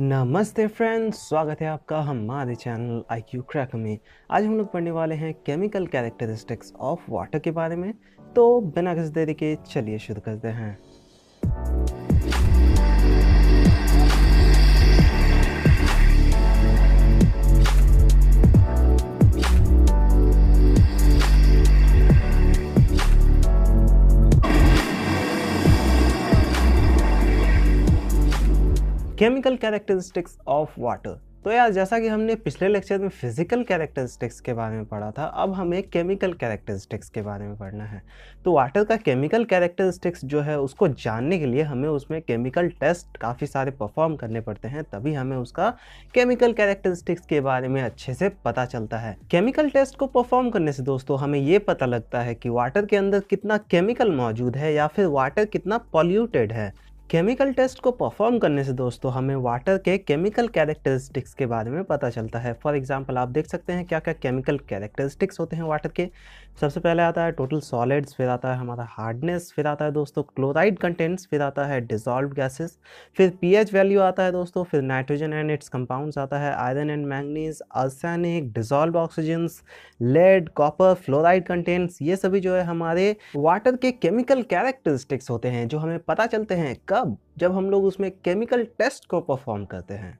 नमस्ते फ्रेंड्स, स्वागत है आपका हमारे चैनल IQ क्रैक में। आज हम लोग पढ़ने वाले हैं केमिकल कैरेक्टरिस्टिक्स ऑफ वाटर के बारे में। तो बिना किसी देरी के चलिए शुरू करते हैं। Chemical characteristics of water. तो यार, जैसा कि हमने पिछले लेक्चर में फिजिकल कैरेक्टरिस्टिक्स के बारे में पढ़ा था, अब हमें केमिकल कैरेक्टरिस्टिक्स के बारे में पढ़ना है। तो वाटर का केमिकल कैरेक्टरिस्टिक्स जो है उसको जानने के लिए हमें उसमें केमिकल टेस्ट काफ़ी सारे परफॉर्म करने पड़ते हैं, तभी हमें उसका केमिकल कैरेक्टरिस्टिक्स के बारे में अच्छे से पता चलता है। केमिकल टेस्ट को परफॉर्म करने से दोस्तों हमें ये पता लगता है कि वाटर के अंदर कितना केमिकल मौजूद है या फिर वाटर कितना पॉल्यूटेड है। केमिकल टेस्ट को परफॉर्म करने से दोस्तों हमें वाटर के केमिकल कैरेक्टरिस्टिक्स के बारे में पता चलता है। फॉर एग्जांपल आप देख सकते हैं क्या क्या केमिकल कैरेक्टरिस्टिक्स होते हैं वाटर के। सबसे पहले आता है टोटल सॉलिड्स, फिर आता है हमारा हार्डनेस, फिर आता है दोस्तों क्लोराइड कंटेंट्स, फिर आता है डिसॉल्व्ड गैसेस, फिर पीएच वैल्यू आता है दोस्तों, फिर नाइट्रोजन एंड इट्स कंपाउंड्स आता है, iron and manganese, arsenic, dissolved oxygens, lead, copper, fluoride contents. ये सभी जो है हमारे वाटर के केमिकल कैरेक्टरिस्टिक्स होते हैं जो हमें पता चलते हैं कब, जब हम लोग उसमें केमिकल टेस्ट को परफॉर्म करते हैं।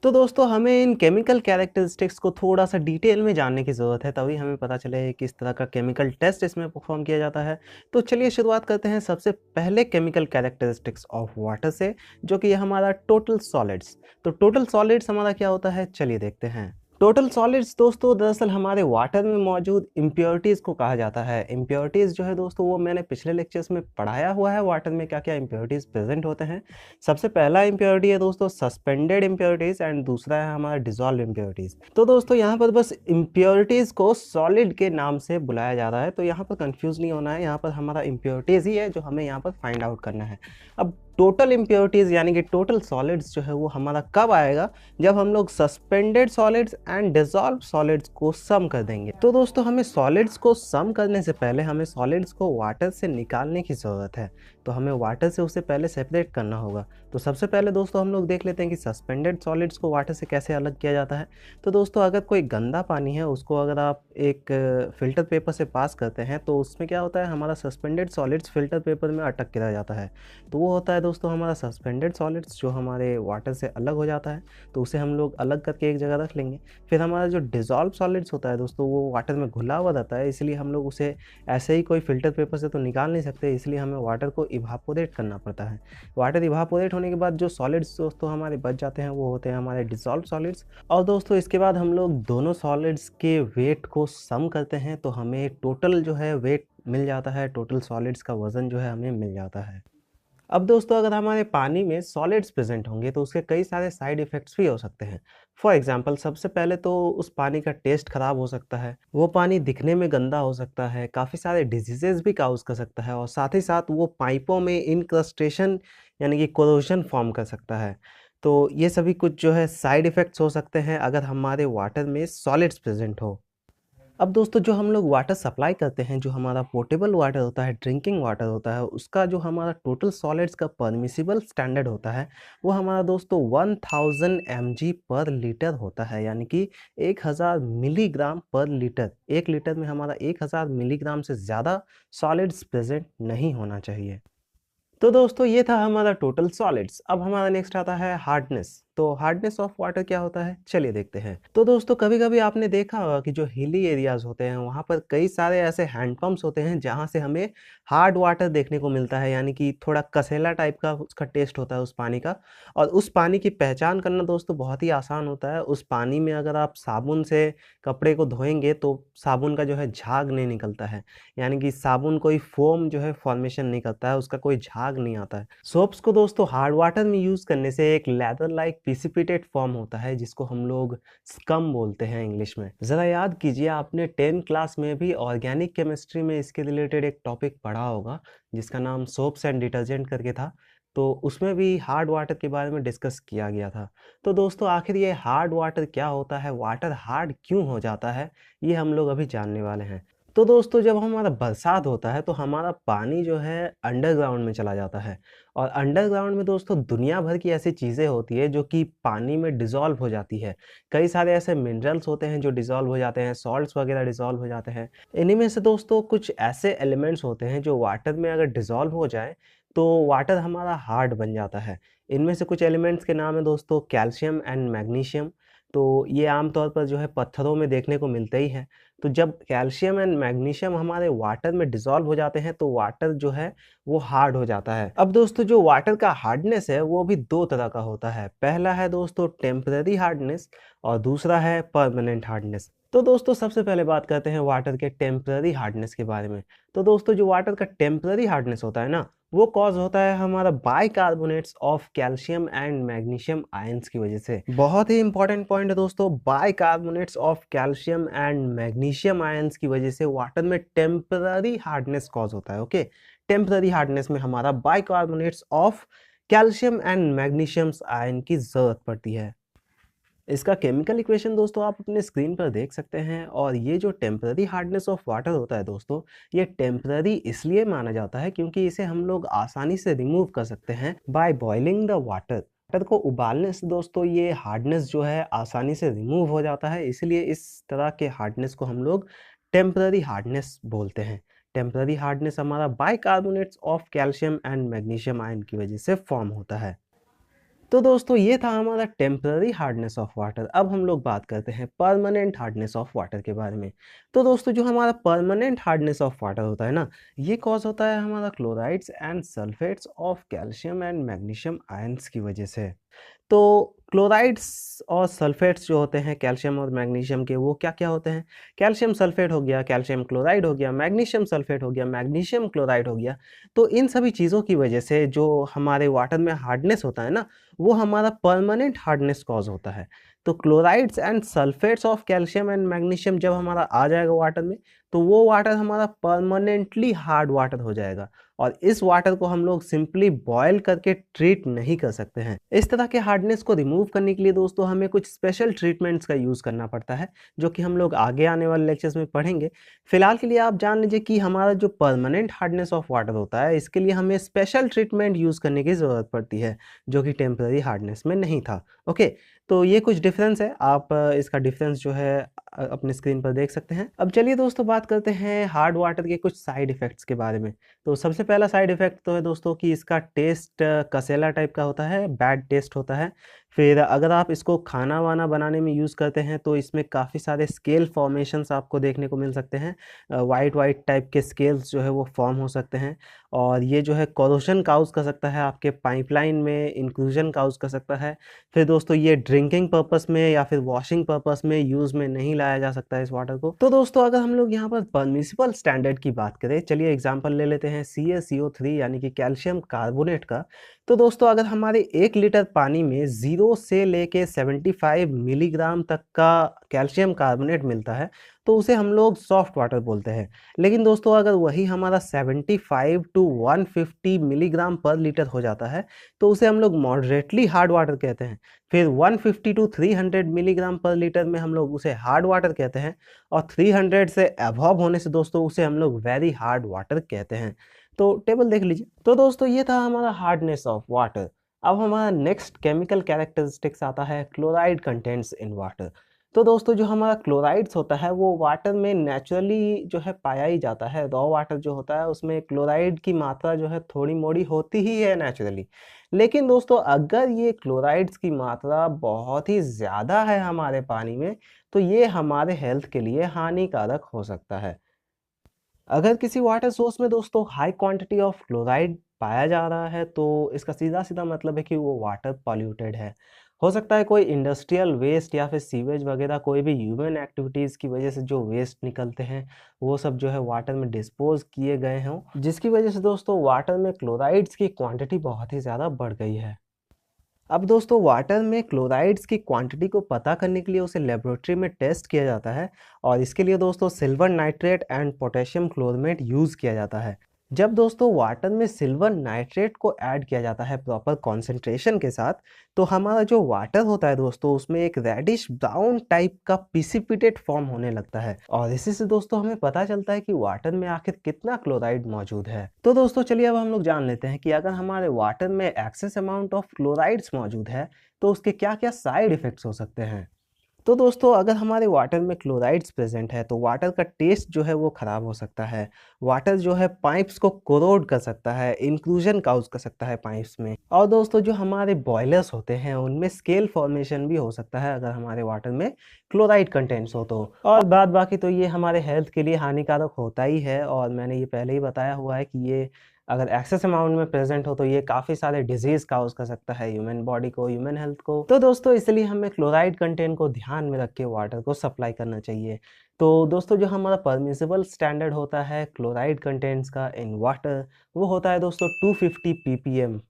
तो दोस्तों हमें इन केमिकल कैरेक्टरिस्टिक्स को थोड़ा सा डिटेल में जानने की ज़रूरत है, तभी हमें पता चले किस तरह का केमिकल टेस्ट इसमें परफॉर्म किया जाता है। तो चलिए शुरुआत करते हैं सबसे पहले केमिकल कैरेक्टरिस्टिक्स ऑफ वाटर से, जो कि है हमारा टोटल सॉलिड्स। तो टोटल सॉलिड्स हमारा क्या होता है, चलिए देखते हैं। टोटल सॉलिड्स दोस्तों दरअसल हमारे वाटर में मौजूद इम्प्योरिटीज़ को कहा जाता है। इम्प्योरिटीज़ जो है दोस्तों वो मैंने पिछले लेक्चर्स में पढ़ाया हुआ है, वाटर में क्या क्या इम्प्योरिटीज़ प्रेजेंट होते हैं। सबसे पहला इम्प्योरिटी है दोस्तों सस्पेंडेड इम्प्योरिटीज़ एंड दूसरा है हमारा डिसॉल्व इम्प्योरिटीज़। तो दोस्तों यहाँ पर बस इम्प्योरिटीज़ को सॉलिड के नाम से बुलाया जा रहा है, तो यहाँ पर कंफ्यूज नहीं होना है। यहाँ पर हमारा इम्प्योरिटीज़ ही है जो हमें यहाँ पर फाइंड आउट करना है। अब टोटल इम्प्योरिटीज़ यानी कि टोटल सॉलिड्स जो है वो हमारा कब आएगा, जब हम लोग suspended solids and dissolve solids को सम कर देंगे। तो दोस्तों हमें सॉलिड्स को सम करने से पहले हमें सॉलिड्स को वाटर से निकालने की ज़रूरत है, तो हमें वाटर से उसे पहले सेपरेट करना होगा। तो सबसे पहले दोस्तों हम लोग देख लेते हैं कि सस्पेंडेड सॉलिड्स को वाटर से कैसे अलग किया जाता है। तो दोस्तों अगर कोई गंदा पानी है उसको अगर आप एक फ़िल्टर पेपर से पास करते हैं तो उसमें क्या होता है, हमारा सस्पेंडेड सॉलिड्स फ़िल्टर पेपर में अटक के रह जाता है। तो वो होता है दोस्तों हमारा सस्पेंडेड सॉलिड्स जो हमारे वाटर से अलग हो जाता है, तो उसे हम लोग अलग करके एक जगह रख लेंगे। फिर हमारा जो डिसॉल्व सॉलिड्स होता है दोस्तों वो वाटर में घुला हुआ रहता है, इसलिए हम लोग उसे ऐसे ही कोई फ़िल्टर पेपर से तो निकाल नहीं सकते, इसलिए हमें वाटर को इवापोरेट करना पड़ता है। वाटर इवापोरेट होने के बाद जो सॉलिड्स दोस्तों हमारे बच जाते हैं वो होते हैं हमारे डिसॉल्व सॉलिड्स। और दोस्तों इसके बाद हम लोग दोनों सॉलिड्स के वेट को सम करते हैं, तो हमें टोटल जो है वेट मिल जाता है, टोटल सॉलिड्स का वज़न जो है हमें मिल जाता है। अब दोस्तों अगर हमारे पानी में सॉलिड्स प्रेजेंट होंगे तो उसके कई सारे साइड इफ़ेक्ट्स भी हो सकते हैं। फॉर एग्जांपल सबसे पहले तो उस पानी का टेस्ट ख़राब हो सकता है, वो पानी दिखने में गंदा हो सकता है, काफ़ी सारे डिजीज़ेज़ भी काउज़ कर सकता है, और साथ ही साथ वो पाइपों में इनक्रस्टेशन यानी कि कोरोजन फॉर्म कर सकता है। तो ये सभी कुछ जो है साइड इफ़ेक्ट्स हो सकते हैं अगर हमारे वाटर में सॉलिड्स प्रेजेंट हो। अब दोस्तों जो हम लोग वाटर सप्लाई करते हैं, जो हमारा पोर्टेबल वाटर होता है, ड्रिंकिंग वाटर होता है, उसका जो हमारा टोटल सॉलिड्स का परमिसिबल स्टैंडर्ड होता है वो हमारा दोस्तों 1000 mg पर लीटर होता है, यानी कि 1000 मिलीग्राम पर लीटर। 1 लीटर में हमारा 1000 मिलीग्राम से ज़्यादा सॉलिड्स प्रेजेंट नहीं होना चाहिए। तो दोस्तों ये था हमारा टोटल सॉलिड्स। अब हमारा नेक्स्ट आता है हार्डनेस। तो हार्डनेस ऑफ वाटर क्या होता है, चलिए देखते हैं। तो दोस्तों कभी कभी आपने देखा होगा कि जो हिली एरियाज होते हैं वहाँ पर कई सारे ऐसे हैंडपंप्स होते हैं जहाँ से हमें हार्ड वाटर देखने को मिलता है, यानी कि थोड़ा कसेला टाइप का उसका टेस्ट होता है उस पानी का। और उस पानी की पहचान करना दोस्तों बहुत ही आसान होता है। उस पानी में अगर आप साबुन से कपड़े को धोएंगे तो साबुन का जो है झाग नहीं निकलता है, यानी कि साबुन कोई फोम जो है फॉर्मेशन नहीं करता है, उसका कोई झाग नहीं आता है। सोप्स को दोस्तों हार्ड वाटर में यूज़ करने से एक लेदर लाइक प्रिसिपिटेट फॉर्म होता है जिसको हम लोग स्कम बोलते हैं इंग्लिश में। ज़रा याद कीजिए, आपने 10 क्लास में भी ऑर्गेनिक केमिस्ट्री में इसके रिलेटेड एक टॉपिक पढ़ा होगा जिसका नाम सोप्स एंड डिटर्जेंट करके था। तो उसमें भी हार्ड वाटर के बारे में डिस्कस किया गया था। तो दोस्तों आखिर ये हार्ड वाटर क्या होता है, वाटर हार्ड क्यों हो जाता है, ये हम लोग अभी जानने वाले हैं। तो दोस्तों जब हमारा बरसात होता है तो हमारा पानी जो है अंडरग्राउंड में चला जाता है और अंडरग्राउंड में दोस्तों दुनिया भर की ऐसी चीज़ें होती है जो कि पानी में डिज़ोल्व हो जाती है। कई सारे ऐसे मिनरल्स होते हैं जो डिज़ोल्व हो जाते हैं, सॉल्ट्स वगैरह डिज़ोल्व हो जाते हैं। इन्हीं में से दोस्तों कुछ ऐसे एलिमेंट्स होते हैं जो वाटर में अगर डिज़ोल्व हो जाए तो वाटर हमारा हार्ड बन जाता है। इनमें से कुछ एलिमेंट्स के नाम है दोस्तों कैल्शियम एंड मैग्नीशियम। तो ये आमतौर पर जो है पत्थरों में देखने को मिलते ही हैं। तो जब कैल्शियम एंड मैग्नीशियम हमारे वाटर में डिसॉल्व हो जाते हैं तो वाटर जो है वो हार्ड हो जाता है। अब दोस्तों जो वाटर का हार्डनेस है वो भी दो तरह का होता है। पहला है दोस्तों टेम्पररी हार्डनेस और दूसरा है परमानेंट हार्डनेस। तो दोस्तों सबसे पहले बात करते हैं वाटर के टेम्पररी हार्डनेस के बारे में। तो दोस्तों जो वाटर का टेम्पररी हार्डनेस होता है ना, वो कॉज होता है हमारा bicarbonates of calcium and magnesium ions की वजह से। बहुत ही इंपॉर्टेंट पॉइंट है दोस्तों, bicarbonates of calcium and magnesium ions की वजह से वाटर में टेम्पररी हार्डनेस कॉज होता है। ओके, टेम्पररी हार्डनेस में हमारा bicarbonates of calcium and magnesium ion की जरूरत पड़ती है। इसका केमिकल इक्वेशन दोस्तों आप अपने स्क्रीन पर देख सकते हैं। और ये जो टेम्पररी हार्डनेस ऑफ वाटर होता है दोस्तों, ये टेम्पररी इसलिए माना जाता है क्योंकि इसे हम लोग आसानी से रिमूव कर सकते हैं by boiling the water. Water को उबालने से दोस्तों ये हार्डनेस जो है आसानी से रिमूव हो जाता है, इसलिए इस तरह के हार्डनेस को हम लोग टेम्पररी हार्डनेस बोलते हैं। टेम्पररी हार्डनेस हमारा bicarbonates of calcium and magnesium ion की वजह से फॉर्म होता है। तो दोस्तों ये था हमारा टेम्पररी हार्डनेस ऑफ वाटर। अब हम लोग बात करते हैं परमानेंट हार्डनेस ऑफ वाटर के बारे में। तो दोस्तों जो हमारा परमानेंट हार्डनेस ऑफ वाटर होता है ना, ये कॉज होता है हमारा chlorides and sulphates of calcium and magnesium ions की वजह से। तो क्लोराइड्स और सल्फेट्स जो होते हैं कैल्शियम और मैग्नीशियम के, वो क्या क्या होते हैं? कैल्शियम सल्फेट हो गया, कैल्शियम क्लोराइड हो गया, मैग्नीशियम सल्फेट हो गया, मैग्नीशियम क्लोराइड हो गया। तो इन सभी चीज़ों की वजह से जो हमारे वाटर में हार्डनेस होता है ना, वो हमारा परमानेंट हार्डनेस कॉज होता है। तो chlorides and sulphates of calcium and magnesium जब हमारा आ जाएगा वाटर में, तो वो वाटर हमारा परमानेंटली हार्ड वाटर हो जाएगा और इस वाटर को हम लोग सिंपली बॉयल करके ट्रीट नहीं कर सकते हैं। इस तरह के हार्डनेस को रिमूव करने के लिए दोस्तों हमें कुछ स्पेशल ट्रीटमेंट्स का यूज़ करना पड़ता है, जो कि हम लोग आगे आने वाले लेक्चर्स में पढ़ेंगे। फिलहाल के लिए आप जान लीजिए कि हमारा जो परमानेंट हार्डनेस ऑफ वाटर होता है, इसके लिए हमें स्पेशल ट्रीटमेंट यूज़ करने की ज़रूरत पड़ती है, जो कि टेम्पररी हार्डनेस में नहीं था। ओके, तो ये कुछ डिफरेंस है। आप इसका डिफरेंस जो है अपने स्क्रीन पर देख सकते हैं। अब चलिए दोस्तों बात करते हैं हार्ड वाटर के कुछ साइड इफ़ेक्ट्स के बारे में। तो सबसे पहला साइड इफ़ेक्ट तो है दोस्तों कि इसका टेस्ट कसेला टाइप का होता है, बैड टेस्ट होता है। फिर अगर आप इसको खाना-वाना बनाने में यूज़ करते हैं तो इसमें काफ़ी सारे स्केल फॉर्मेशंस आपको देखने को मिल सकते हैं। व्हाइट-व्हाइट टाइप के स्केल्स जो है वो फॉर्म हो सकते हैं और ये जो है कोरोजन काउज़ कर सकता है, आपके पाइपलाइन में इंक्लूजन काउज़ कर सकता है। फिर दोस्तों ये ड्रिंकिंग पर्पस में या फिर वॉशिंग पर्पस में यूज़ में नहीं लाया जा सकता है इस वाटर को। तो दोस्तों अगर हम लोग यहाँ पर परमिसिबल स्टैंडर्ड की बात करें, चलिए एग्जांपल ले लेते हैं CaCO3 यानी कि कैल्शियम कार्बोनेट का। तो दोस्तों अगर हमारे 1 लीटर पानी में 0 से लेके 75 मिलीग्राम तक का कैल्शियम कार्बोनेट मिलता है, तो उसे हम लोग सॉफ्ट वाटर बोलते हैं। लेकिन दोस्तों अगर वही हमारा 75 टू 150 मिलीग्राम पर लीटर हो जाता है, तो उसे हम लोग मॉडरेटली हार्ड वाटर कहते हैं। फिर 150 टू 300 मिलीग्राम पर लीटर में हम लोग उसे हार्ड वाटर कहते हैं और 300 से अबव होने से दोस्तों उसे हम लोग वेरी हार्ड वाटर कहते हैं। तो टेबल देख लीजिए। तो दोस्तों ये था हमारा हार्डनेस ऑफ वाटर। अब हमारा नेक्स्ट केमिकल कैरेक्टरिस्टिक्स आता है क्लोराइड कंटेंट्स इन वाटर। तो दोस्तों जो हमारा क्लोराइड्स होता है वो वाटर में नेचुरली जो है पाया ही जाता है। रॉ वाटर जो होता है उसमें क्लोराइड की मात्रा जो है थोड़ी मोड़ी होती ही है नेचुरली। लेकिन दोस्तों अगर ये क्लोराइड्स की मात्रा बहुत ही ज़्यादा है हमारे पानी में, तो ये हमारे हेल्थ के लिए हानिकारक हो सकता है। अगर किसी वाटर सोर्स में दोस्तों हाई क्वांटिटी ऑफ क्लोराइड पाया जा रहा है, तो इसका सीधा-सीधा मतलब है कि वो वाटर पॉल्यूटेड है। हो सकता है कोई इंडस्ट्रियल वेस्ट या फिर सीवेज वगैरह कोई भी ह्यूमन एक्टिविटीज़ की वजह से जो वेस्ट निकलते हैं, वो सब जो है वाटर में डिस्पोज़ किए गए हों, जिसकी वजह से दोस्तों वाटर में क्लोराइड्स की क्वांटिटी बहुत ही ज़्यादा बढ़ गई है। अब दोस्तों वाटर में क्लोराइड्स की क्वांटिटी को पता करने के लिए उसे लेबोरेटरी में टेस्ट किया जाता है और इसके लिए दोस्तों silver nitrate and potassium chromate use किया जाता है। जब दोस्तों वाटर में सिल्वर नाइट्रेट को ऐड किया जाता है प्रॉपर कॉन्सेंट्रेशन के साथ, तो हमारा जो वाटर होता है दोस्तों उसमें एक रेडिश ब्राउन टाइप का प्रिसिपिटेट फॉर्म होने लगता है, और इसी से दोस्तों हमें पता चलता है कि वाटर में आखिर कितना क्लोराइड मौजूद है। तो दोस्तों चलिए अब हम लोग जान लेते हैं कि अगर हमारे वाटर में एक्सेस अमाउंट ऑफ क्लोराइड्स मौजूद है तो उसके क्या क्या साइड इफेक्ट्स हो सकते हैं। तो दोस्तों अगर हमारे वाटर में क्लोराइड्स प्रेजेंट है तो वाटर का टेस्ट जो है वो ख़राब हो सकता है। वाटर जो है पाइप्स को कोरोड कर सकता है, इंक्लूजन काउज कर सकता है पाइप्स में। और दोस्तों जो हमारे बॉयलर्स होते हैं उनमें स्केल फॉर्मेशन भी हो सकता है अगर हमारे वाटर में क्लोराइड कंटेंट्स हो तो। और बाद बाकी तो ये हमारे हेल्थ के लिए हानिकारक होता ही है, और मैंने ये पहले ही बताया हुआ है कि ये अगर एक्सेस अमाउंट में प्रेजेंट हो तो ये काफ़ी सारे डिजीज़ काउज कर सकता है ह्यूमन बॉडी को, ह्यूमन हेल्थ को। तो दोस्तों इसलिए हमें क्लोराइड कंटेंट को ध्यान में रख के वाटर को सप्लाई करना चाहिए। तो दोस्तों जो हमारा परमिसिबल स्टैंडर्ड होता है क्लोराइड कंटेंट्स का इन वाटर, वो होता है दोस्तों 250 ppm।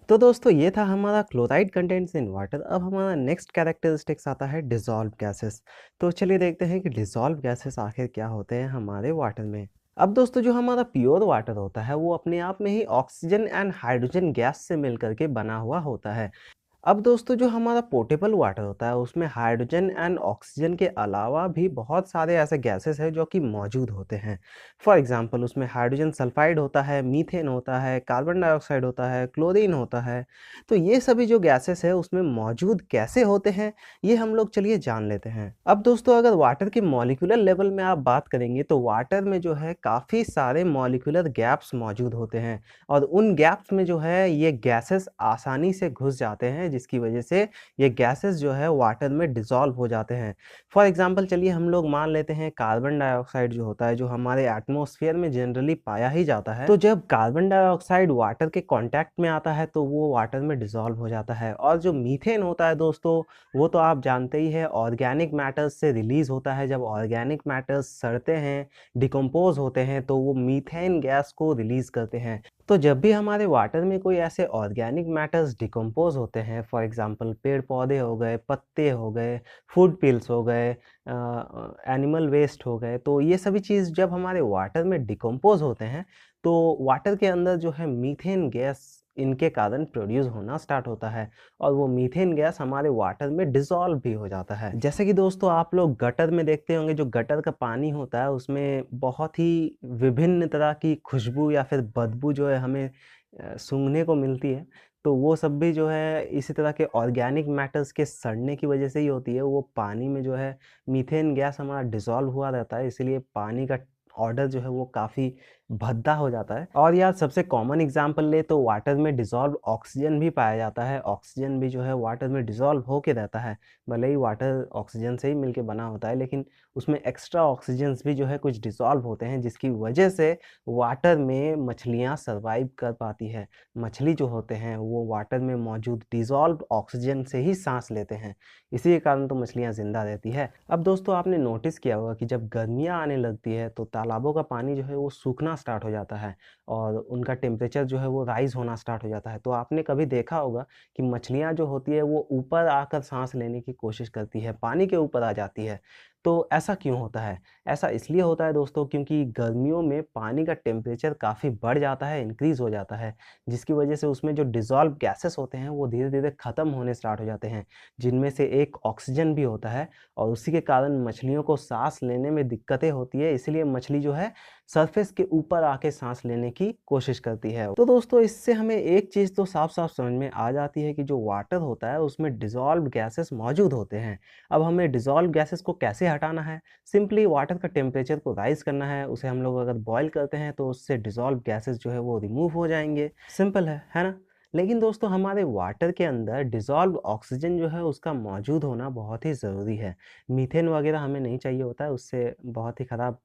तो दोस्तों ये था हमारा क्लोराइड कंटेंट्स इन वाटर। अब हमारा नेक्स्ट कैरेक्टरिस्टिक्स आता है डिसॉल्व गैसेस। तो चलिए देखते हैं कि डिसॉल्व गैसेस आखिर क्या होते हैं हमारे वाटर में। अब दोस्तों जो हमारा प्योर वाटर होता है वो अपने आप में ही ऑक्सीजन एंड हाइड्रोजन गैस से मिलकर के बना हुआ होता है। अब दोस्तों जो हमारा पोर्टेबल वाटर होता है उसमें हाइड्रोजन एंड ऑक्सीजन के अलावा भी बहुत सारे ऐसे गैसेस हैं जो कि मौजूद होते हैं। फॉर एग्जांपल उसमें हाइड्रोजन सल्फाइड होता है, मीथेन होता है, कार्बन डाइऑक्साइड होता है, क्लोरीन होता है। तो ये सभी जो गैसेस है उसमें मौजूद कैसे होते हैं ये हम लोग चलिए जान लेते हैं। अब दोस्तों अगर वाटर के मॉलिक्यूलर लेवल में आप बात करेंगे तो वाटर में जो है काफ़ी सारे मॉलिक्यूलर गैप्स मौजूद होते हैं, और उन गैप्स में जो है ये गैसेस आसानी से घुस जाते हैं, जिसकी वजह से ये गैसेस जो है वाटर में डिसॉल्व हो जाते हैं। फॉर एग्जांपल चलिए हम लोग मान लेते हैं कार्बन डाइऑक्साइड जो होता है, जो हमारे एटमॉस्फेयर में जनरली पाया ही जाता है। तो जब कार्बन डाइऑक्साइड वाटर के कांटेक्ट में आता है तो वो वाटर में डिसॉल्व हो जाता है। और जो मीथेन होता है दोस्तों, वो तो आप जानते ही है ऑर्गेनिक मैटर्स से रिलीज होता है। जब ऑर्गेनिक मैटर्स सड़ते हैं, डिकम्पोज होते हैं, तो वो मीथेन गैस को रिलीज करते हैं। तो जब भी हमारे वाटर में कोई ऐसे ऑर्गेनिक मैटर्स डिकम्पोज होते हैं, फॉर एग्जांपल पेड़ पौधे हो गए, पत्ते हो गए, फूड पिल्स हो गए, एनिमल वेस्ट हो गए, तो ये सभी चीज़ जब हमारे वाटर में डिकम्पोज होते हैं तो वाटर के अंदर जो है मीथेन गैस इनके कारण प्रोड्यूस होना स्टार्ट होता है, और वो मीथेन गैस हमारे वाटर में डिसॉल्व भी हो जाता है। जैसे कि दोस्तों आप लोग गटर में देखते होंगे, जो गटर का पानी होता है उसमें बहुत ही विभिन्न तरह की खुशबू या फिर बदबू जो है हमें सूंघने को मिलती है। तो वो सब भी जो है इसी तरह के ऑर्गेनिक मैटर्स के सड़ने की वजह से ही होती है। वो पानी में जो है मीथेन गैस हमारा डिसॉल्व हुआ रहता है, इसीलिए पानी का ऑर्डर जो है वो काफ़ी भद्दा हो जाता है। और यार सबसे कॉमन एग्जांपल ले तो वाटर में डिसॉल्व ऑक्सीजन भी पाया जाता है। ऑक्सीजन भी जो है वाटर में डिसॉल्व होके रहता है। भले ही वाटर ऑक्सीजन से ही मिलके बना होता है, लेकिन उसमें एक्स्ट्रा ऑक्सीजन्स भी जो है कुछ डिसॉल्व होते हैं, जिसकी वजह से वाटर में मछलियाँ सर्वाइव कर पाती है। मछली जो होते हैं वो वाटर में मौजूद डिसॉल्व ऑक्सीजन से ही सांस लेते हैं, इसी के कारण तो मछलियाँ ज़िंदा रहती है। अब दोस्तों आपने नोटिस किया होगा कि जब गर्मियाँ आने लगती है तो तालाबों का पानी जो है वो सूखना स्टार्ट हो जाता है, और उनका टेम्परेचर जो है वो राइज़ होना स्टार्ट हो जाता है। तो आपने कभी देखा होगा कि मछलियाँ जो होती है वो ऊपर आकर साँस लेने की कोशिश करती है, पानी के ऊपर आ जाती है। तो ऐसा क्यों होता है? ऐसा इसलिए होता है दोस्तों क्योंकि गर्मियों में पानी का टेम्परेचर काफ़ी बढ़ जाता है, इंक्रीज़ हो जाता है, जिसकी वजह से उसमें जो डिसॉल्व गैसेस होते हैं वो धीरे-धीरे ख़त्म होने स्टार्ट हो जाते हैं, जिनमें से एक ऑक्सीजन भी होता है, और उसी के कारण मछलियों को साँस लेने में दिक्कतें होती है। इसीलिए मछली जो है सरफेस के ऊपर आके साँस लेने की कोशिश करती है। तो दोस्तों इससे हमें एक चीज़ तो साफ-साफ समझ में आ जाती है कि जो वाटर होता है उसमें डिसॉल्व्ड गैसेस मौजूद होते हैं। अब हमें डिसॉल्व गैसेस को कैसे हटाना है? सिंपली वाटर का टेम्परेचर को राइज़ करना है। उसे हम लोग अगर बॉयल करते हैं तो उससे डिसॉल्व गैसेस जो है वो रिमूव हो जाएँगे। सिंपल है ना? लेकिन दोस्तों हमारे वाटर के अंदर डिसॉल्व ऑक्सीजन जो है उसका मौजूद होना बहुत ही ज़रूरी है। मीथेन वगैरह हमें नहीं चाहिए होता है, उससे बहुत ही ख़राब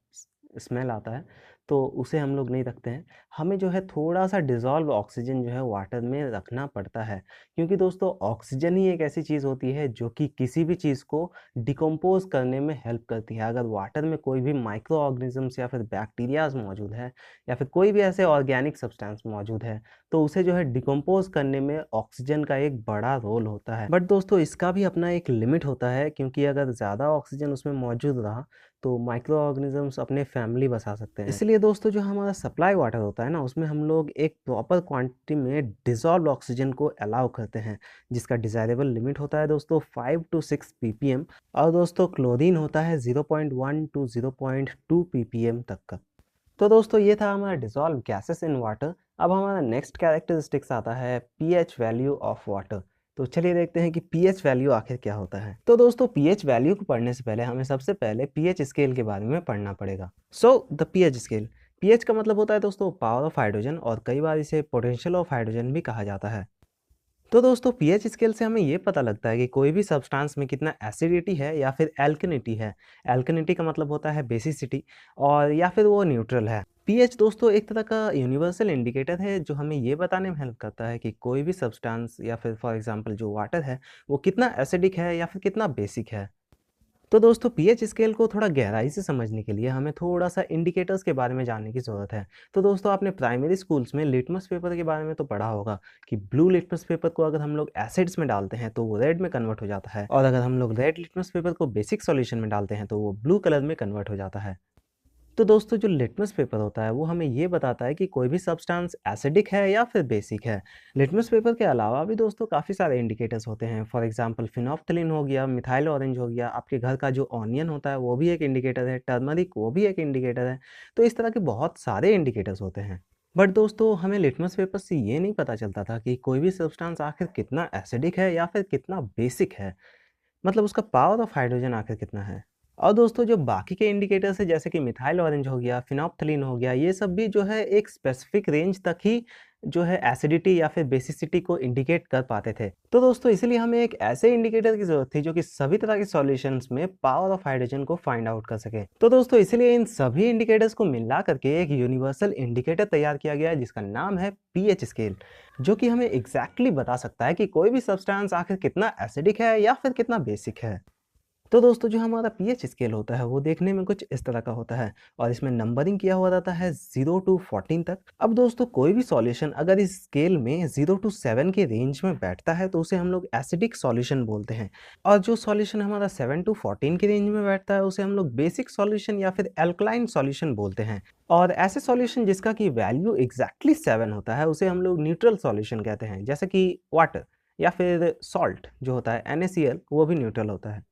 स्मेल आता है, तो उसे हम लोग नहीं रखते हैं। हमें जो है थोड़ा-सा डिसॉल्व ऑक्सीजन जो है वाटर में रखना पड़ता है, क्योंकि दोस्तों ऑक्सीजन ही एक ऐसी चीज़ होती है जो कि किसी भी चीज़ को डिकम्पोज़ करने में हेल्प करती है। अगर वाटर में कोई भी माइक्रो ऑर्गेनिज़म्स या फिर बैक्टीरियाज़ मौजूद है, या फिर कोई भी ऐसे ऑर्गेनिक सब्सटेंस मौजूद है, तो उसे जो है डिकम्पोज़ करने में ऑक्सीजन का एक बड़ा रोल होता है। बट दोस्तों इसका भी अपना एक लिमिट होता है, क्योंकि अगर ज़्यादा ऑक्सीजन उसमें मौजूद रहा तो माइक्रो ऑर्गेनिजम्स अपने फैमिली बसा सकते हैं। इसलिए दोस्तों जो हमारा सप्लाई वाटर होता है ना, उसमें हम लोग एक प्रॉपर क्वांटिटी में डिसॉल्व ऑक्सीजन को अलाउ करते हैं, जिसका डिज़ायरेबल लिमिट होता है दोस्तों 5 to 6 ppm, और दोस्तों क्लोरीन होता है 0.1 to 0.2 ppm तक का। तो दोस्तों ये था हमारा डिसॉल्व गैसेस इन वाटर। अब हमारा नेक्स्ट कैरेक्टरिस्टिक्स आता है पीएच वैल्यू ऑफ वाटर। तो चलिए देखते हैं कि पीएच वैल्यू आखिर क्या होता है। तो दोस्तों पीएच वैल्यू को पढ़ने से पहले हमें सबसे पहले पीएच स्केल के बारे में पढ़ना पड़ेगा। द पीएच स्केल, पीएच का मतलब होता है दोस्तों पावर ऑफ हाइड्रोजन, और कई बार इसे पोटेंशियल ऑफ हाइड्रोजन भी कहा जाता है। तो दोस्तों पीएच स्केल से हमें ये पता लगता है कि कोई भी सब्सटेंस में कितना एसिडिटी है या फिर एल्कनिटी है। एल्कनिटी का मतलब होता है बेसिसिटी, और या फिर वो न्यूट्रल है। पीएच दोस्तों एक तरह का यूनिवर्सल इंडिकेटर है जो हमें ये बताने में हेल्प करता है कि कोई भी सब्सटेंस या फिर फॉर एग्जांपल जो वाटर है वो कितना एसिडिक है या फिर कितना बेसिक है। तो दोस्तों पीएच स्केल को थोड़ा गहराई से समझने के लिए हमें थोड़ा सा इंडिकेटर्स के बारे में जानने की ज़रूरत है। तो दोस्तों आपने प्राइमरी स्कूल्स में लिटमस पेपर के बारे में तो पढ़ा होगा कि ब्लू लिटमस पेपर को अगर हम लोग एसिड्स में डालते हैं तो वो रेड में कन्वर्ट हो जाता है, और अगर हम लोग रेड लिटमस पेपर को बेसिक सॉल्यूशन में डालते हैं तो वो ब्लू कलर में कन्वर्ट हो जाता है। तो दोस्तों जो लिटमस पेपर होता है वो हमें ये बताता है कि कोई भी सब्सटेंस एसिडिक है या फिर बेसिक है। लिटमस पेपर के अलावा भी दोस्तों काफ़ी सारे इंडिकेटर्स होते हैं। फॉर एग्जांपल फिनोफ्थलीन हो गया, मिथाइल ऑरेंज हो गया, आपके घर का जो ऑनियन होता है वो भी एक इंडिकेटर है, टर्मरिक वो भी एक इंडिकेटर है। तो इस तरह के बहुत सारे इंडिकेटर्स होते हैं। बट दोस्तों हमें लिटमस पेपर से ये नहीं पता चलता था कि कोई भी सब्सटेंस आखिर कितना एसिडिक है या फिर कितना बेसिक है, मतलब उसका पावर ऑफ हाइड्रोजन आखिर कितना है। और दोस्तों जो बाकी के इंडिकेटर्स है जैसे कि मिथाइल ऑरेंज हो गया, फिनोप्थलीन हो गया, ये सब भी जो है एक स्पेसिफिक रेंज तक ही जो है एसिडिटी या फिर बेसिसिटी को इंडिकेट कर पाते थे। तो दोस्तों इसलिए हमें एक ऐसे इंडिकेटर की जरूरत थी जो कि सभी तरह के सॉल्यूशंस में पावर ऑफ हाइड्रोजन को फाइंड आउट कर सके। तो दोस्तों इसलिए इन सभी इंडिकेटर्स को मिला करके एक यूनिवर्सल इंडिकेटर तैयार किया गया है जिसका नाम है पीएच स्केल, जो कि हमें एग्जैक्टली बता सकता है कि कोई भी सब्सटेंस आखिर कितना एसिडिक है या फिर कितना बेसिक है। तो दोस्तों जो हमारा पीएच स्केल होता है वो देखने में कुछ इस तरह का होता है, और इसमें नंबरिंग किया हुआ रहता है 0 to 14 तक। अब दोस्तों कोई भी सॉल्यूशन अगर इस स्केल में 0 to 7 के रेंज में बैठता है तो उसे हम लोग एसिडिक सॉल्यूशन बोलते हैं, और जो सॉल्यूशन हमारा 7 to 14 के रेंज में बैठता है उसे हम लोग बेसिक सॉल्यूशन या फिर एल्कलाइन सॉल्यूशन बोलते हैं। और ऐसे सॉल्यूशन जिसका कि वैल्यू एग्जैक्टली 7 होता है उसे हम लोग न्यूट्रल सॉल्यूशन कहते हैं, जैसे कि वाटर या फिर सॉल्ट जो होता है NaCl, वो भी न्यूट्रल होता है।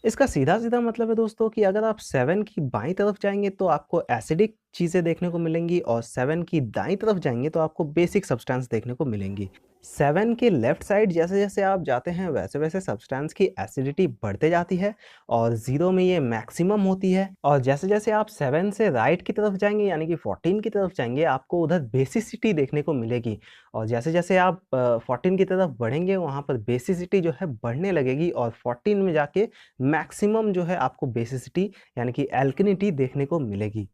इसका सीधा-सीधा मतलब है दोस्तों कि अगर आप 7 की बाईं तरफ जाएँगे तो आपको एसिडिक चीज़ें देखने को मिलेंगी, और 7 की दाईं तरफ जाएँगे तो आपको बेसिक सब्सटेंस देखने को मिलेंगी। 7 के लेफ्ट साइड जैसे-जैसे आप जाते हैं वैसे-वैसे सब्सटेंस की एसिडिटी बढ़ते जाती है, और 0 में ये मैक्सिमम होती है, और जैसे-जैसे आप 7 से राइट की तरफ जाएँगे यानी कि 14 की तरफ जाएँगे आपको उधर बेसिसिटी देखने को मिलेगी, और जैसे-जैसे आप 14 की तरफ बढ़ेंगे वहाँ पर बेसिसिटी जो है बढ़ने लगेगी, और 14 में जाके मैक्सिमम जो है आपको बेसिसिटी यानी कि एल्कनिटी देखने को मिलेगी।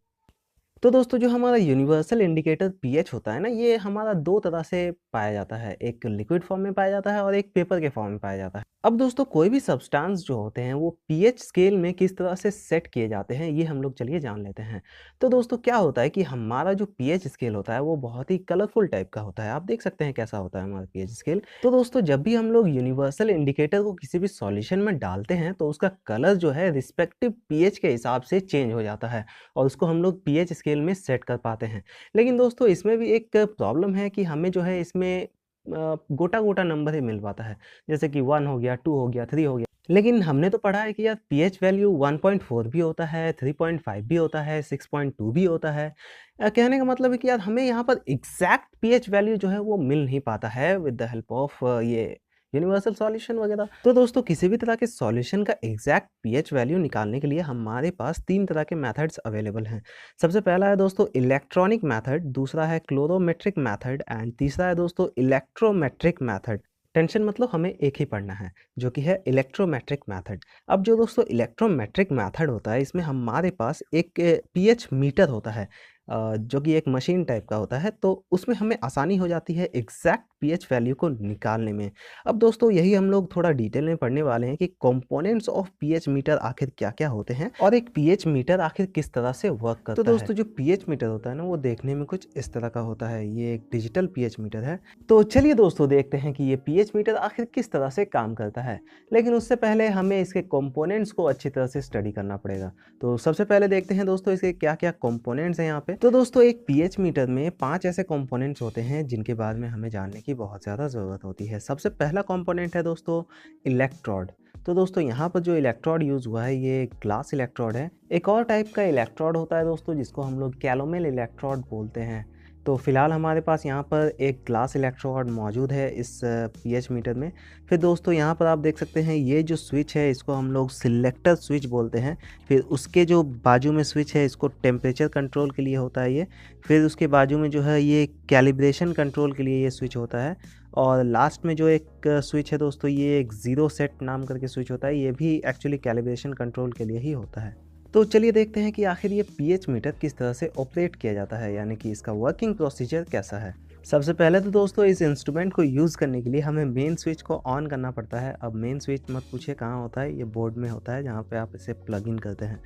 तो दोस्तों जो हमारा यूनिवर्सल इंडिकेटर पीएच होता है ना, ये हमारा 2 तरह से पाया जाता है, एक लिक्विड फॉर्म में पाया जाता है और एक पेपर के फॉर्म में पाया जाता है। अब दोस्तों कोई भी सब्सटेंस जो होते हैं वो पीएच स्केल में किस तरह से सेट किए जाते हैं ये हम लोग चलिए जान लेते हैं। तो दोस्तों क्या होता है कि हमारा जो पीएच स्केल होता है वो बहुत ही कलरफुल टाइप का होता है। आप देख सकते हैं कैसा होता है हमारा पीएच स्केल। तो दोस्तों जब भी हम लोग यूनिवर्सल इंडिकेटर को किसी भी सॉल्यूशन में डालते हैं तो उसका कलर जो है रिस्पेक्टिव पीएच के हिसाब से चेंज हो जाता है, और उसको हम लोग पीएच स्केल में सेट कर पाते हैं। लेकिन दोस्तों इसमें भी एक प्रॉब्लम है कि हमें जो है इसमें गोटा-गोटा नंबर ही मिल पाता है। जैसे कि 1 हो गया, 2 हो गया, 3 हो गया। लेकिन हमने तो पढ़ा है कि यार पीएच वैल्यू 1.4 भी होता है, 3.5 भी होता है, 6.2 भी होता है। कहने का मतलब है कि यार हमें यहाँ पर एग्ज़ैक्ट पीएच वैल्यू जो है वो मिल नहीं पाता है विद द हेल्प ऑफ ये यूनिवर्सल सॉल्यूशन वगैरह। तो दोस्तों किसी भी तरह के सॉल्यूशन का एग्जैक्ट पीएच वैल्यू निकालने के लिए हमारे पास 3 तरह के मेथड्स अवेलेबल हैं। सबसे पहला है दोस्तों इलेक्ट्रॉनिक मेथड, दूसरा है क्लोरोमेट्रिक मेथड, एंड तीसरा है दोस्तों इलेक्ट्रोमेट्रिक मेथड। टेंशन मतलब हमें एक ही पढ़ना है, जो कि है इलेक्ट्रोमेट्रिक मेथड। अब जो दोस्तों इलेक्ट्रोमेट्रिक मेथड होता है इसमें हमारे पास एक पीएच मीटर होता है, जो कि एक मशीन टाइप का होता है, तो उसमें हमें आसानी हो जाती है एग्जैक्ट पीएच वैल्यू को निकालने में। अब दोस्तों यही हम लोग थोड़ा डिटेल में पढ़ने वाले हैं कि कंपोनेंट्स ऑफ पीएच मीटर आखिर क्या-क्या होते हैं और एक पीएच मीटर आखिर किस तरह से वर्क करता है। तो दोस्तों जो पीएच मीटर होता है ना, वो देखने में कुछ इस तरह का होता है। ये एक डिजिटल पीएच मीटर है। तो चलिए दोस्तों देखते हैं कि ये पीएच मीटर आखिर किस तरह से काम करता है। लेकिन उससे पहले हमें इसके कंपोनेंट्स को अच्छी तरह से स्टडी करना पड़ेगा। तो सबसे पहले देखते हैं दोस्तों इसके क्या-क्या कंपोनेंट्स हैं यहाँ पे। तो दोस्तों एक पीएच मीटर में 5 ऐसे कंपोनेंट्स होते हैं जिनके बारे में हमें जानने की बहुत ज़्यादा ज़रूरत होती है। सबसे पहला कंपोनेंट है दोस्तों इलेक्ट्रोड। तो दोस्तों यहाँ पर जो इलेक्ट्रोड यूज़ हुआ है ये ग्लास इलेक्ट्रोड है। एक और टाइप का इलेक्ट्रोड होता है दोस्तों जिसको हम लोग कैलोमेल इलेक्ट्रोड बोलते हैं। तो फिलहाल हमारे पास यहाँ पर एक ग्लास इलेक्ट्रोड मौजूद है इस पीएच मीटर में। फिर दोस्तों यहाँ पर आप देख सकते हैं ये जो स्विच है इसको हम लोग सिलेक्टर स्विच बोलते हैं। फिर उसके जो बाजू में स्विच है इसको टेम्परेचर कंट्रोल के लिए होता है ये। फिर उसके बाजू में जो है ये कैलिब्रेशन कंट्रोल के लिए ये स्विच होता है। और लास्ट में जो एक स्विच है दोस्तों ये एक ज़ीरो सेट नाम करके स्विच होता है। ये भी एक्चुअली कैलिब्रेशन कंट्रोल के लिए ही होता है। तो चलिए देखते हैं कि आखिर ये पीएच मीटर किस तरह से ऑपरेट किया जाता है, यानी कि इसका वर्किंग प्रोसीजर कैसा है। सबसे पहले तो दोस्तों इस इंस्ट्रूमेंट को यूज़ करने के लिए हमें मेन स्विच को ऑन करना पड़ता है। अब मेन स्विच मत पूछिए कहाँ होता है, ये बोर्ड में होता है जहाँ पे आप इसे प्लग इन करते हैं।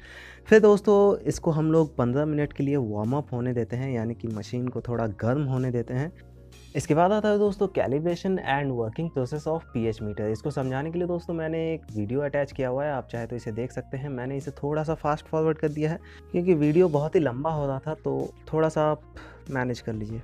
फिर दोस्तों इसको हम लोग 15 मिनट के लिए वार्म अप होने देते हैं, यानी कि मशीन को थोड़ा गर्म होने देते हैं। इसके बाद आता है दोस्तों calibration and working process of pH metre. इसको समझाने के लिए दोस्तों मैंने एक वीडियो अटैच किया हुआ है, आप चाहे तो इसे देख सकते हैं। मैंने इसे थोड़ा सा फास्ट फॉरवर्ड कर दिया है क्योंकि वीडियो बहुत ही लंबा हो रहा था, तो थोड़ा सा आप मैनेज कर लीजिए।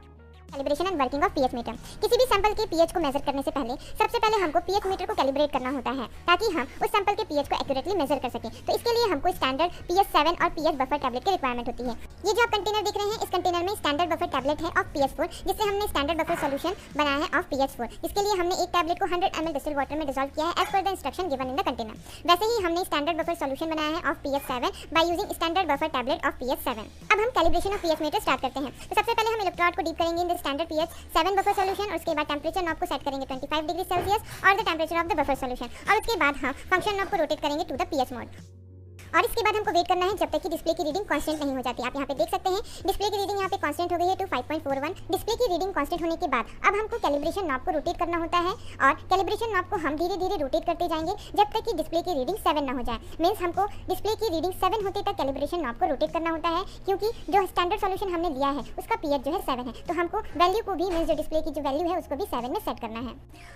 Calibration and working of pH metre. किसी भी सैंपल के पीएच को मेजर करने से पहले सबसे पहले हमको पीएच मीटर को कैलिब्रेट करना होता है ताकि हम उस सैंपल के पीएच को एक्यूरेटली मेजर कर सकें। तो इसके लिए हमको स्टैंडर्ड पीएच 7 और पीएच बफर टैबलेट की रिक्वायरमेंट होती है। ये जो आप कंटेनर देख रहे हैं, इस कंटेनर में स्टैंडर्ड बफर टैबलेट है ऑफ पीएच 4, जिससे हमने स्टैंडर्ड बफर सॉल्यूशन बनाया है ऑफ पीएच 4। इसके लिए हमने एक टैबलेट को 100 ml डिस्टिल्ड वाटर में डिसॉल्व किया है as per the instruction given in the container. वैसे ही हमने स्टैंडर्ड बफर सॉल्यूशन बनाया है of pH 7 by using standard buffer tablet of pH 7। अब हम calibration of pH meter start करते हैं। तो सबसे पहले हम इलेक्ट्रोड को डीप करेंगे in the standard pH 7 buffer solution और उसके बाद टेंपरेचर नॉब को सेट करेंगे 25 डिग्री सेल्सियस और the temperature of the buffer solution, और उसके बाद हम फंक्शन नॉब को रोटेट करेंगे टू द पीएच मोड। और इसके बाद हमको वेट करना है जब तक कि डिस्प्ले की रीडिंग कांस्टेंट नहीं हो जाती। आप यहाँ पे देख सकते हैं डिस्प्ले की रीडिंग यहाँ पे कांस्टेंट हो गई है टू 5.41। डिस्प्ले की रीडिंग कांस्टेंट होने के बाद अब हमको कैलिब्रेशन नॉब को रोटेट करना होता है और कैलिब्रेशन नॉब को हम धीरे धीरे रोटेट करते जाएंगे जब तक कि डिस्प्ले की रीडिंग 7 ना हो जाए। मीन्स हमको डिस्प्ले की रीडिंग 7 होते तक कैलिब्रेशन नॉब को रोटेट करना होता है, क्योंकि जो स्टैंडर्ड सॉल्यूशन हमने लिया है उसका पीएच जो है 7 है, तो हमको वैल्यू को भी मीन्स जो डिस्प्ले की जो वैल्यू है उसको भी 7 में सेट करना है।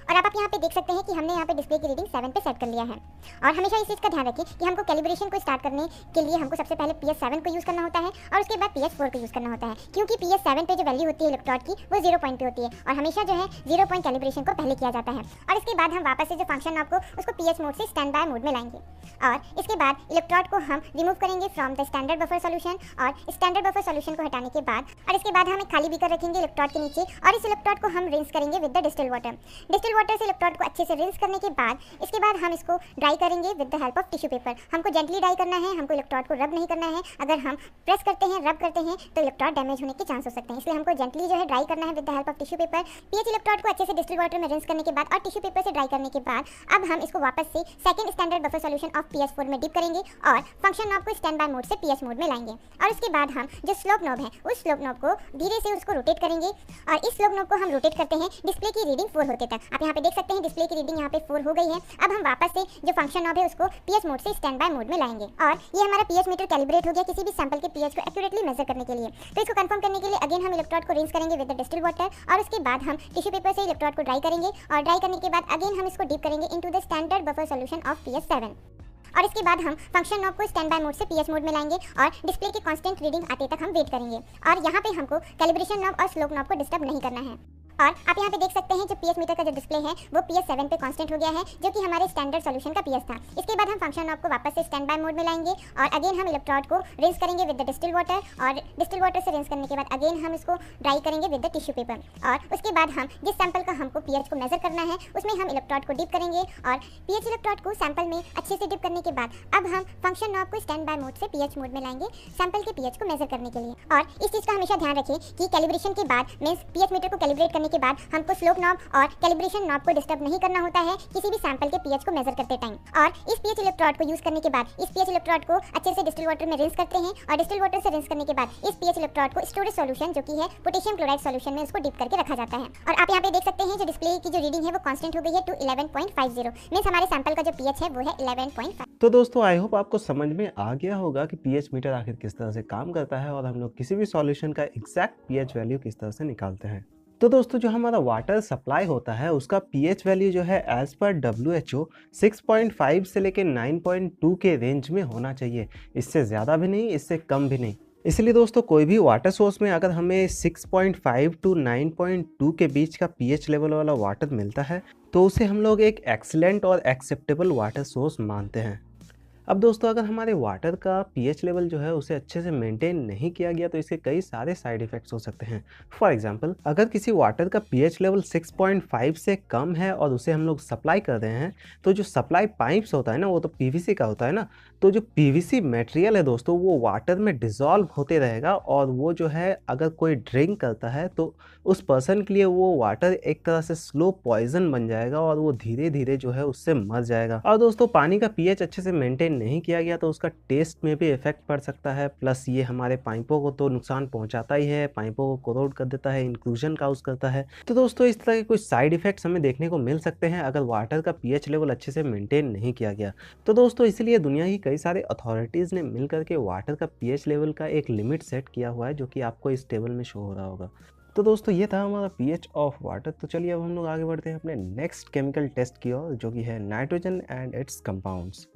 और आप यहाँ पे देख सकते हैं कि हमने यहाँ पे डिस्प्ले की रीडिंग 7 पे सेट कर लिया है। और हमेशा इस चीज़ का ध्यान रखें कि हमको कैलिब्रेशन को स्टार्ट करने के लिए हमको सबसे पहले पीएच 7 को यूज़ करना होता है और उसके बाद पीएच 4 को यूज़ करना होता है, क्योंकि पीएच 7 पे जो वैल्यू होती है इलेक्ट्रोड की वो 0 पॉइंट पे होती है और हमेशा जो है 0 पॉइंट कैलिब्रेशन को पहले किया जाता है। और इसके बाद हम वापस से जो फंक्शन आपको उसको पीएच मोड से स्टैंड बाय मोड में लाएंगे और इसके बाद इलेक्ट्रोड को हम रिमूव करेंगे from the standard buffer solution. और स्टैंडर्ड बफर सॉल्यूशन को हटाने के बाद और इसके बाद हम एक खाली बीकर रखेंगे इलेक्ट्रोड के नीचे और इस इलेक्ट्रोड को हम रिंस करेंगे with the distilled water. Distilled water से इलेक्ट्रोड को अच्छे से रिंस करने के बाद इसके बाद हम इसको ड्राई करेंगे with the help of tissue paper. हमको जेंटली ड्राई करना है, हमको इलेक्ट्रोड को रब नहीं करना है। अगर हम प्रेस करते हैं, रब करते हैं तो इलेक्ट्रोड डैमेज होने के चांस हो सकते हैं, इसलिए हमको जेंटली जो है ड्राई करना है with the help of tissue paper. PH electrode को अच्छे से डिस्टिल्ड वाटर में रिंस करने के बाद और टिश्यू पेपर से ड्राई करने के बाद अब हम इसको वापस से second standard buffer solution of pH 4 में डिप करेंगे और फंक्शन नॉब को स्टैंड बाय मोड से पीएच मोड में लाएंगे। और उसके बाद हम जो स्लोप नॉब है उस स्लोप नॉब को धीरे से उसको रोटेट करेंगे और इस स्लोप नॉब को हम रोटेट करते हैं डिस्प्ले की रीडिंग 4 होते तक। आप यहाँ पे देख सकते हैं डिस्प्ले की रीडिंग यहाँ पे 4 हो गई है। अब हम वापस से जो फंक्शन नॉब है उसको पीएच मोड से स्टैंड बाय मोड में लाएंगे और ये हमारा पीएच मीटर कैलिब्रेट हो गया किसी भी सैंपल के पीएच को एक्यूरेटली मेजर करने के लिए। तो इसको कंफर्म करने के लिए अगेन हम इलेक्ट्रोड को रिंस करेंगे विद द डिस्टिल्ड वाटर और उसके बाद हम टिश्यू पेपर से इलेक्ट्रोड को ड्राई करेंगे और ड्राई करने के बाद अगेन हम इसको डीप करेंगे into the standard buffer solution of pH 7। और इसके बाद हम फंक्शन नॉब को स्टैंड बाय मोड से पीएच मोड में लाएंगे और डिस्प्ले की कांस्टेंट रीडिंग आते तक हम वेट करेंगे। और यहाँ पे हमको कैलिब्रेशन नॉब और स्लोप नॉब को डिस्टर्ब नहीं करना है। और आप यहाँ पे देख सकते हैं जो पीएच मीटर का जो डिस्प्ले है वो पीएच 7 पे कांस्टेंट हो गया है, जो कि हमारे स्टैंडर्ड सॉल्यूशन का पीएच था। इसके बाद हम फंक्शन नॉब को वापस से स्टैंड बाय मोड में लाएंगे और अगेन हम इलेक्ट्रोड को रिंस करेंगे विद द डिस्टिल्ड वाटर और डिस्टिल्ड वाटर से रिंस करने के बाद अगेन हम इसको ड्राई करेंगे विद द टिश्यू पेपर। और उसके बाद हम जिस सैंपल का हमको पीएच को मेजर करना है उसमें हम इलेक्ट्रोड को डिप करेंगे और पीएच इलेक्ट्रोड को सैंपल में अच्छे से डिप करने के बाद अब हम फंक्शन नॉब को स्टैंड बाय मोड से पीएच मोड में लाएंगे सैंपल के पीएच को मेजर करने के लिए। और इस चीज़ का हमेशा ध्यान रखें कि कैलिब्रेशन के बाद मींस पीएच मीटर को कैलिब्रेट करने करने के बाद हमको स्लोप नॉब और कैलिब्रेशन नॉब को डिस्टर्ब नहीं करना होता है किसी भी सैंपल के पीएच को मेजर करते टाइम। और इस पीएच इलेक्ट्रोड को यूज करने के बाद इस पीएच इलेक्ट्रोड को अच्छे से डिस्टिल वाटर में रिंस करते हैं और डिस्टिल वाटर से रिंस करने के बाद इस पीएच इलेक्ट्रोड को स्टोरेज सॉल्यूशन जो कि है पोटेशियम क्लोराइड सॉल्यूशन में उसको डिप करके रखा जाता है। और आप यहाँ पे देख सकते हैं जो डिस्प्ले की जो रीडिंग है वो कांस्टेंट हो गई है टू 11.50 मींस हमारे सैंपल का जो पीएच है वो है 11.5। तो दोस्तों आई होप आपको समझ में आ गया होगा कि पीएच मीटर आखिर किस तरह से काम करता है और हम लोग किसी भी सॉल्यूशन का एग्जैक्ट पीएच वैल्यू किस तरह से निकालते हैं। तो दोस्तों जो हमारा वाटर सप्लाई होता है उसका पीएच वैल्यू जो है एज पर WHO 6.5 से लेकर 9.2 के रेंज में होना चाहिए, इससे ज़्यादा भी नहीं, इससे कम भी नहीं। इसलिए दोस्तों कोई भी वाटर सोर्स में अगर हमें 6.5 टू 9.2 के बीच का पीएच लेवल वाला वाटर मिलता है तो उसे हम लोग एक एक्सीलेंट और एक्सेप्टेबल वाटर सोर्स मानते हैं। अब दोस्तों अगर हमारे वाटर का पीएच लेवल जो है उसे अच्छे से मेंटेन नहीं किया गया तो इसके कई सारे साइड इफ़ेक्ट्स हो सकते हैं। फॉर एग्जांपल अगर किसी वाटर का पीएच लेवल 6.5 से कम है और उसे हम लोग सप्लाई कर रहे हैं तो जो सप्लाई पाइप्स होता है ना वो तो पीवीसी का होता है ना, तो जो पीवीसी मटेरियल है दोस्तों वो वाटर में डिज़ोल्व होते रहेगा और वो जो है अगर कोई ड्रिंक करता है तो उस पर्सन के लिए वो वाटर एक तरह से स्लो पॉइजन बन जाएगा और वो धीरे धीरे जो है उससे मर जाएगा। और दोस्तों पानी का पीएच अच्छे से मेंटेन नहीं किया गया तो उसका टेस्ट में भी इफेक्ट पड़ सकता है, प्लस ये हमारे पाइपों को तो नुकसान पहुंचाता ही है, पाइपों को कोरोड कर देता है, इंक्लूजन काउज करता है। तो दोस्तों इस तरह के कुछ साइड इफेक्ट्स हमें देखने को मिल सकते हैं अगर वाटर का पीएच लेवल अच्छे से मेंटेन नहीं किया गया। तो दोस्तों इसलिए दुनिया की कई सारे अथॉरिटीज़ ने मिलकर के वाटर का पीएच लेवल का एक लिमिट सेट किया हुआ है जो कि आपको इस टेबल में शो हो रहा होगा। तो दोस्तों ये था हमारा पीएच ऑफ वाटर। तो चलिए अब हम लोग आगे बढ़ते हैं अपने नेक्स्ट केमिकल टेस्ट की ओर जो कि है नाइट्रोजन एंड इट्स कंपाउंड्स।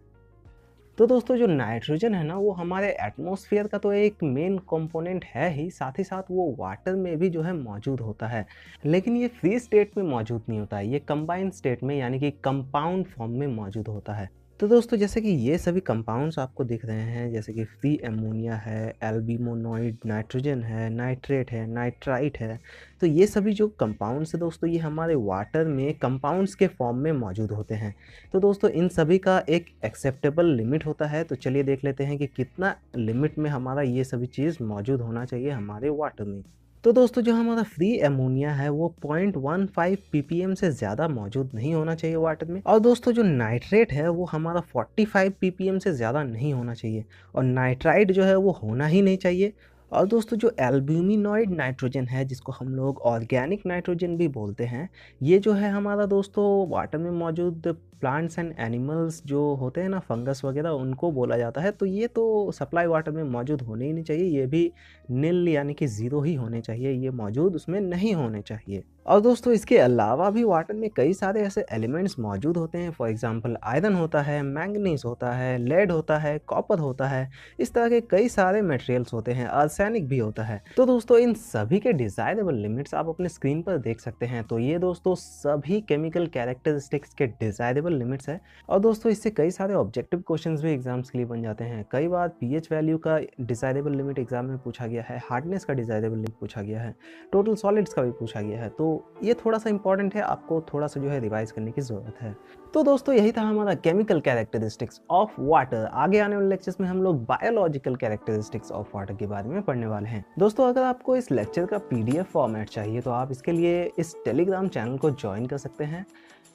तो दोस्तों जो नाइट्रोजन है ना वो हमारे एटमॉस्फेयर का तो एक मेन कंपोनेंट है ही, साथ ही साथ वो वाटर में भी जो है मौजूद होता है, लेकिन ये फ्री स्टेट में मौजूद नहीं होता है, ये कंबाइंड स्टेट में यानी कि कंपाउंड फॉर्म में मौजूद होता है। तो दोस्तों जैसे कि ये सभी कंपाउंड्स आपको दिख रहे हैं जैसे कि फ्री एमोनिया है, एल्बुमिनोइड नाइट्रोजन है, नाइट्रेट है, नाइट्राइट है, तो ये सभी जो कंपाउंड्स है दोस्तों ये हमारे वाटर में कंपाउंड्स के फॉर्म में मौजूद होते हैं। तो दोस्तों इन सभी का एक एक्सेप्टेबल लिमिट होता है, तो चलिए देख लेते हैं कि कितना लिमिट में हमारा ये सभी चीज़ मौजूद होना चाहिए हमारे वाटर में। तो दोस्तों जो हमारा फ्री एमोनिया है वो 0.15 ppm से ज़्यादा मौजूद नहीं होना चाहिए वाटर में। और दोस्तों जो नाइट्रेट है वो हमारा 45 ppm से ज़्यादा नहीं होना चाहिए और नाइट्राइट जो है वो होना ही नहीं चाहिए। और दोस्तों जो एल्ब्यूमिनॉइड नाइट्रोजन है जिसको हम लोग ऑर्गेनिक नाइट्रोजन भी बोलते हैं, ये जो है हमारा दोस्तों वाटर में मौजूद प्लांट्स एंड एनिमल्स जो होते हैं ना, फंगस वगैरह, उनको बोला जाता है। तो ये तो सप्लाई वाटर में मौजूद होने ही नहीं चाहिए, ये भी नील यानी कि ज़ीरो ही होने चाहिए, ये मौजूद उसमें नहीं होने चाहिए। और दोस्तों इसके अलावा भी वाटर में कई सारे ऐसे एलिमेंट्स मौजूद होते हैं। फॉर एग्जांपल आयरन होता है, मैंगनीज होता है, लेड होता है, कॉपर होता है, इस तरह के कई सारे मटेरियल्स होते हैं, आर्सेनिक भी होता है। तो दोस्तों इन सभी के डिज़ायरेबल लिमिट्स आप अपने स्क्रीन पर देख सकते हैं। तो ये दोस्तों सभी केमिकल कैरेक्टरिस्टिक्स के डिज़ायरेबल लिमिट्स है। और दोस्तों इससे कई सारे ऑब्जेक्टिव क्वेश्चंस भी एग्जाम्स के लिए बन जाते हैं। कई बार पीएच वैल्यू का डिज़ायरेबल लिमिट एग्जाम में पूछा गया है, हार्डनेस का डिज़ायरेबल लिमिट पूछा गया है, टोटल सॉलिड्स का भी पूछा गया है। तो ये थोड़ा सा इंपॉर्टेंट है, आपको थोड़ा सा जो है रिवाइज करने की ज़रूरत है। तो दोस्तों यही था हमारा केमिकल कैरेक्टरिस्टिक्स ऑफ वाटर। आगे आने वाले लेक्चर्स में हम लोग बायोलॉजिकल कैरेक्टरिस्टिक्स ऑफ वाटर के बारे में पढ़ने वाले हैं। दोस्तों अगर आपको इस लेक्चर का PDF फॉर्मेट चाहिए तो आप इसके लिए इस टेलीग्राम चैनल को ज्वाइन कर सकते हैं।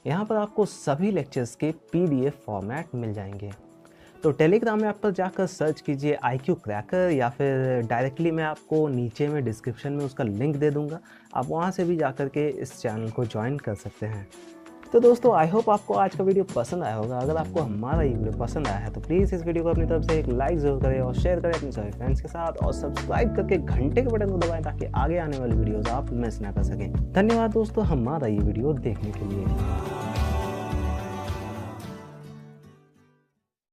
यहाँ पर आपको सभी लेक्चर्स के PDF फॉर्मेट मिल जाएंगे। तो टेलीग्राम में आप पर जाकर सर्च कीजिए IQ क्रैकर या फिर डायरेक्टली मैं आपको नीचे में डिस्क्रिप्शन में उसका लिंक दे दूंगा, आप वहां से भी जाकर के इस चैनल को ज्वाइन कर सकते हैं। तो दोस्तों आई होप आपको आज का वीडियो पसंद आया होगा। अगर आपको हमारा ये वीडियो पसंद आया है तो प्लीज़ इस वीडियो को अपनी तरफ से एक लाइक ज़रूर करें और शेयर करें अपने सभी फ्रेंड्स के साथ और सब्सक्राइब करके घंटे के बटन को दबाएं ताकि आगे आने वाली वीडियोज़ आप मिस ना कर सकें। धन्यवाद दोस्तों हमारा ये वीडियो देखने के लिए।